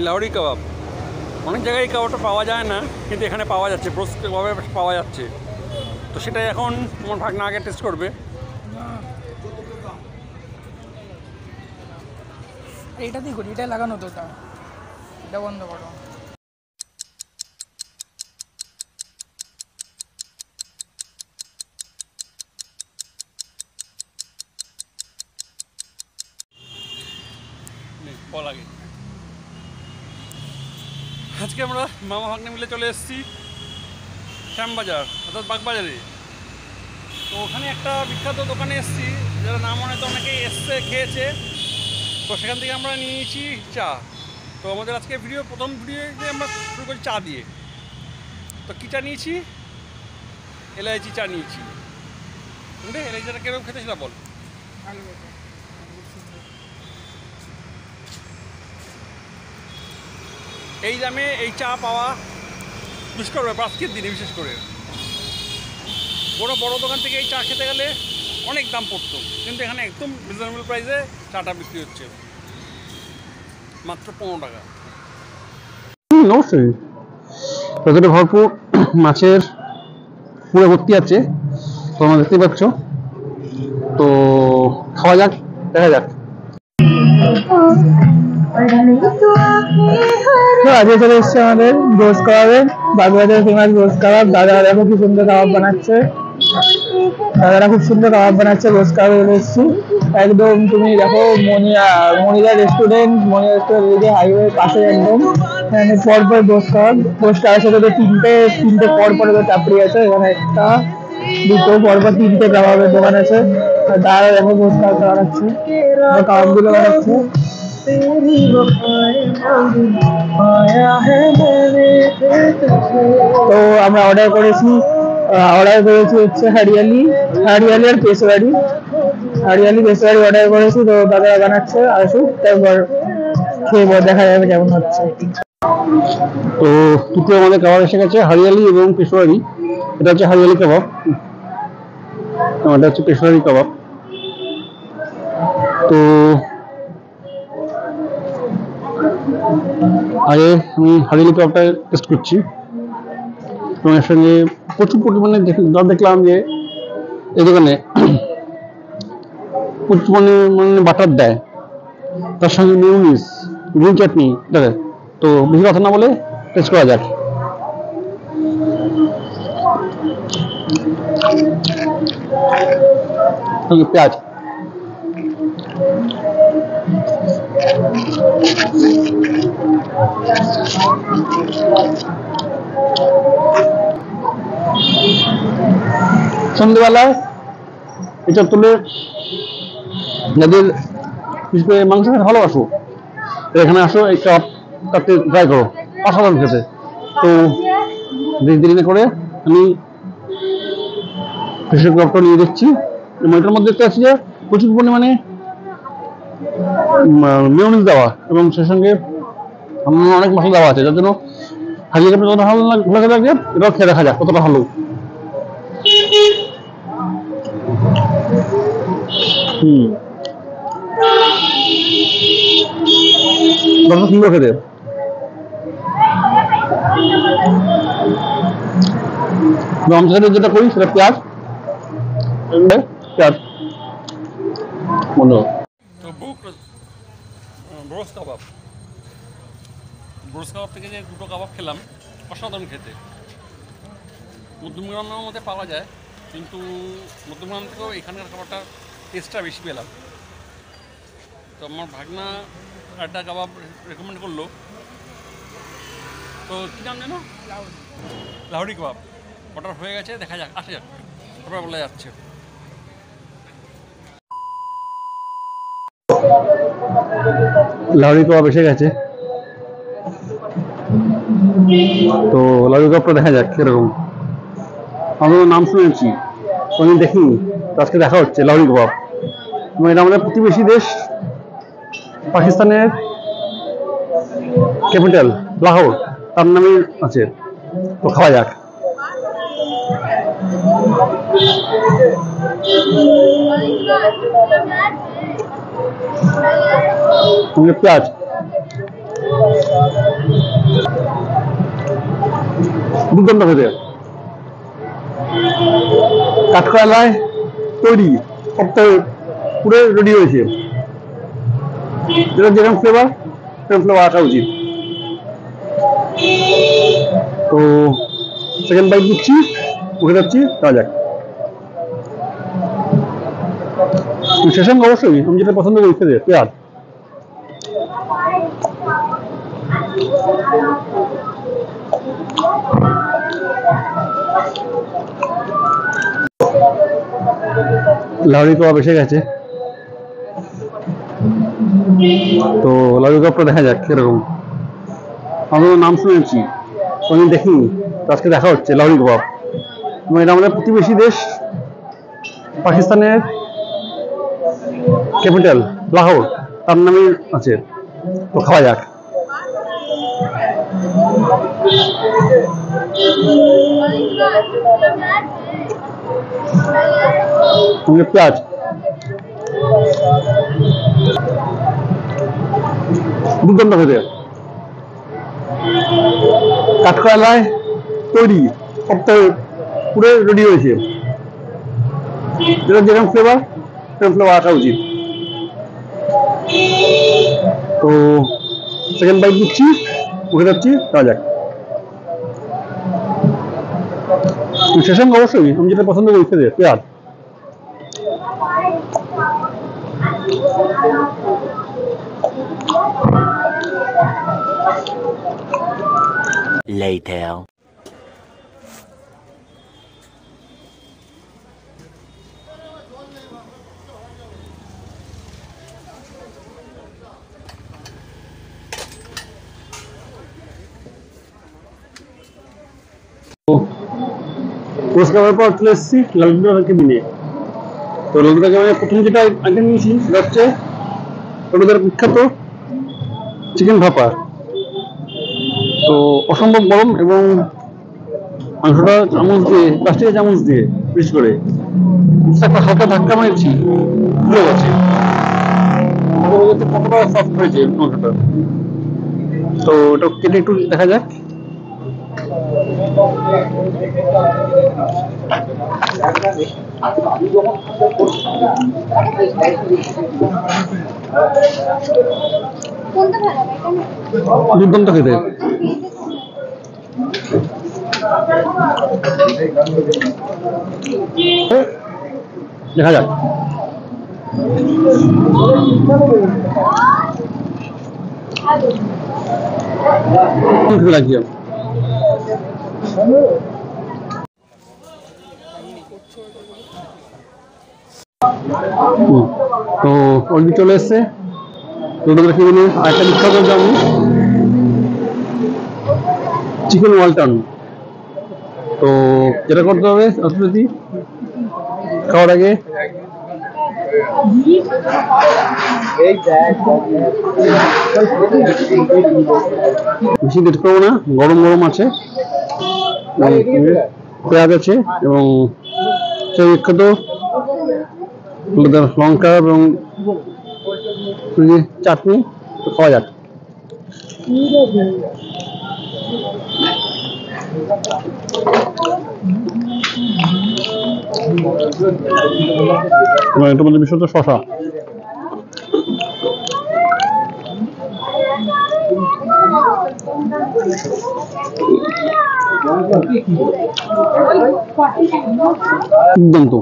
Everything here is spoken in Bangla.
লাউরি কাবাব। অনেক জায়গায় এই কাবাবটা পাওয়া যায় না, কিন্তু এখানে পাওয়া যাচ্ছে, ব্রোস কাবাবে পাওয়া যাচ্ছে। তো সেটাই এখন তোমার ভাগনা আগে টেস্ট করবে। এটা দিয়ে করি, এটা লাগানো তো, এটা বন্ধ করো। লাগে আজকে আমরা মামা ভাগ্নে মিলে চলে এসেছি শ্যামবাজার অর্থাৎ বাগবাজারে। তো ওখানে একটা বিখ্যাত দোকানে এসেছি, যারা নাম মনে তো অনেকেই এসছে খেয়েছে। তো সেখান থেকে আমরা নিয়ে নিয়েছি চা। তো আমাদের আজকে প্রথম ভিডিওতে আমরা শুরু করছি চা দিয়ে। তো কী চা নিয়েছি? এলাইচি চা নিয়েছি। এলাইচি চাটা কেরকম খেতে সেটা বল। এই দামে এই চা পাওয়া দুষ্কর ব্যাপার আজকের দিনে, বিশেষ করে বড় দোকান থেকে এই চা খেতে গেলে অনেক দাম পড়তো, কিন্তু এখানে একদম রিজনেবল প্রাইসে চাটা বিক্রি হচ্ছে, মাত্র 15 টাকা। অবশ্যই ভেতরে ভরপুর মাছের পুরো ভর্তি আছে, তোমরা দেখতে পাচ্ছ। তো খাওয়া যাক, দেখা যাক। আজকে চলে এসছে আমাদের গোস কাবাবে, বাগবাজারের ফেমাস গোস কাবাব। দাদা দেখো কি সুন্দর কাবাব বানাচ্ছে, দাদারা খুব সুন্দর কাবাব বানাচ্ছে। গোস কাবাবে চলে এসছি একদম, তুমি দেখো মনিরা রেস্টুরেন্ট, হাইওয়ে পাশে একদম। এখানে পরপর গোস কাবাবের সাথে তিনটে পরপর চাপড়ি আছে। এখানে একটা দুটো পরপর তিনটে কাবাবের দোকান আছে। আর দাদা দেখো গোস কাবাব বানাচ্ছে, কাবাবগুলো বানাচ্ছে। তো আমরা অর্ডার করেছি হচ্ছে হরিয়ালি আর পেশোয়ারি অর্ডার করেছি। তো দাদা বানাচ্ছে, আসুক তারপর খেয়ে দেখা যাবে কেমন হচ্ছে। তো দুটো আমাদের কাবাব এসে গেছে, হরিয়ালি এবং পেশোয়ারি। এটা হচ্ছে হরিয়ালি কাবাব, এটা হচ্ছে পেশোয়ারি কাবাব। তো আগে আমি হরিয়ালি কাবাবটা টেস্ট করছি, এবং এর সঙ্গে প্রচুর পরিমাণে দেখলাম যে এই দোকানে প্রচুর পরিমাণে বাটার দেয়, তার সঙ্গে মিউনিস, গ্রিন চাটনি দেয়। তো বেশি কথা না বলে টেস্ট করা যাক। পেঁয়াজ সন্ধ্যেবেলায় এটা তুলে যাদের মাংস খেতে ভালোবাসো, এখানে আসো, এই কাপটাতে ট্রাই করো, অসাধারণ খেতে। তো দেরি করে আমি ফিশের কাপটা নিয়ে দেখছি, এবং এটার মধ্যে দেখতে পাচ্ছি যে প্রচুর পরিমাণে মেয়োনিজ দেওয়া, এবং সেই সঙ্গে অনেক মশলা দেওয়া আছে, যার জন্য হাজির কাপটা যতটা ভালো লাগে এটাও খেয়ে দেখা যাক কতটা ভালো। সুন্দর খেতে। যেটা করি সেটা পেঁয়াজ মনে তো ব্রোস কাবাব থেকে যে দুটো কাবাব খেলাম, অসাধারণ খেতে। মধ্যমগ্রামের মধ্যে পাওয়া যায়, কিন্তু মধ্যমগ্রাম থেকেও এখানকার খাবারটা টেস্টটা বেশি পেলাম। তো আমার ভাগনা একটা কাবাব রেকমেন্ড করলো, তো কী নাম জানো? লাহোরি কাবাব। অর্ডার হয়ে গেছে, দেখা যাক, আসা যাক, তারপর বলা যাচ্ছে। লাহোরি কাবাব এসে গেছে, তো লাহোরি কাবাবটা দেখা যাক কিরকম। আমি নাম শুনেছি, আমি দেখিনি, আজকে দেখা হচ্ছে লাহোরি কাবাব। এবং এটা আমাদের প্রতিবেশী দেশ পাকিস্তানের ক্যাপিটাল লাহোর, তার নামেই আছে। তো খাওয়া যাক। পেঁয়াজ দুর্দান্ত খেতে। কাঠকয়লায় তৈরি, সপ্তাহে পুরো রেডি হয়েছে। যেটা যেরকম ফ্লেভার সেরকম ফ্লেভার আসা উচিত। তো সেকেন্ড বাইট দিচ্ছি, উঠে যাচ্ছি, খাওয়া যাক। শেষ সঙ্গে অবশ্যই আমি যেটা পছন্দ করি খেতে, পেঁয়াজ। লাউড়ি কাবাব এসে গেছে, তো লাউড়ি কাবাবটা দেখা যাক কিরকম। আমি নাম শুনেছি, আমি দেখিনি, আজকে দেখা হচ্ছে লাউড়ি কাবাব। এবং এটা আমাদের প্রতিবেশী দেশ পাকিস্তানের ক্যাপিটাল লাহোর, তার নামে আছে। তো খাওয়া যাক। পেঁয়াজ, দুর্দান্ত খেতে। কাঠকয়লায় তৈরি, সপ্তাহে পুরো রেডি হয়েছে। যেটা যেরকম ফ্লেভার সেরকম ফ্লেভার আসা উচিত। তো সেকেন্ড বাইট দিচ্ছি, উঠে যাচ্ছি, খাওয়া যাক। শেষ সঙ্গে অবশ্যই আমি যেটা পছন্দ করি খেতে, পেঁয়াজ। Later. পুরস্কারের পর চলে এসেছি লালদুটা কেবিনে। তো লালদুটা কেবিনে প্রথম যেটা আইটেম নিয়েছি সেটা হচ্ছে ওদের বিখ্যাত চিকেন ভাপা। তো অসম্ভব গরম এবং মাংসটা চামচ দিয়ে, প্লাস্টিকের চামচ দিয়ে পিস করে একটা হালকা ধাক্কা মারছি, খুলে গেছে। কতটা সফট হয়েছে মাংসটা। তো ওটা কেটে একটু দেখা যাক। দুর্দান্ত খেতে। দেখা যাক। লাগছে তো অলরেডি চলে এসছে আরেকটা বিখ্যাত জানি চিকেন ওয়ালটন। তো যেটা করতে হবে অর্থনীতি খাওয়ার আগে বেশি দেরি করবো না, গরম গরম আছে, পেঁয়াজ আছে এবং সেই বিখ্যাত লঙ্কা এবং চাটনি। তো খাওয়া যাক। এবং এটার মধ্যে বিশেষত শশা। দুর্দান্ত।